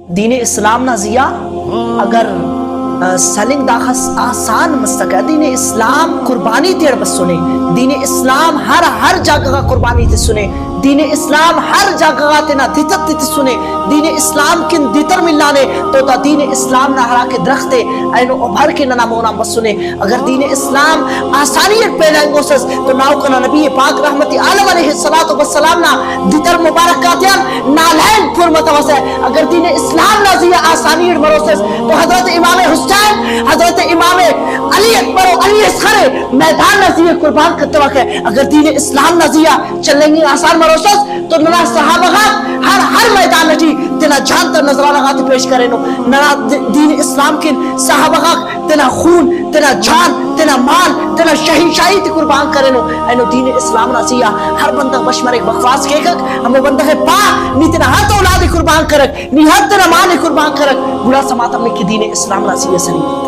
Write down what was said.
دین اسلام نازیہ اگر سلنگ داخس آسان مستقہ دین اسلام قربانی تیڑ بس سنے دین اسلام ہر جگہ قربانی تے سنے دین اسلام ہر جگہ تے نہ دیتت تے سنے دین اسلام کن دیتر ملانے تو تا دین اسلام نہ ہرا کے درخت اینو ابھر کے نہ مونا بس سنے اگر دین اسلام آسانیت پیدا گوسس تو ناو کنا نبی پاک رحمت عالم علیہ الصلوۃ والسلام نا دیتر مبارکاتیان نالین پر متوسے اگر دین اسلام نازیہ آسانیت مروسس تو حضرت امام حسین حضرت امام علی اکبر و علی اصغر میدان نازیہ قربان کرتے وقت اگر دین اسلام نازیہ چلیں گے آسان مروسس تو ننا صحابہ ہر میدان نجی تینا جان تر نظرہ لگاتے پیش کریں ننا دین اسلام کی صحابہ تینا خون تینا جان تینا مال تینا شہنشاہی تی قربان کریں اینو دین اسلام نازیہ ہر بندہ بشمر ایک بخواس کے کک ہمیں بندہ پا نی تینا ہر اولاد قربان کرک نی ہر تینا مال قربان کرک بڑا سماتا میں کی دین اسلام نازیہ سنی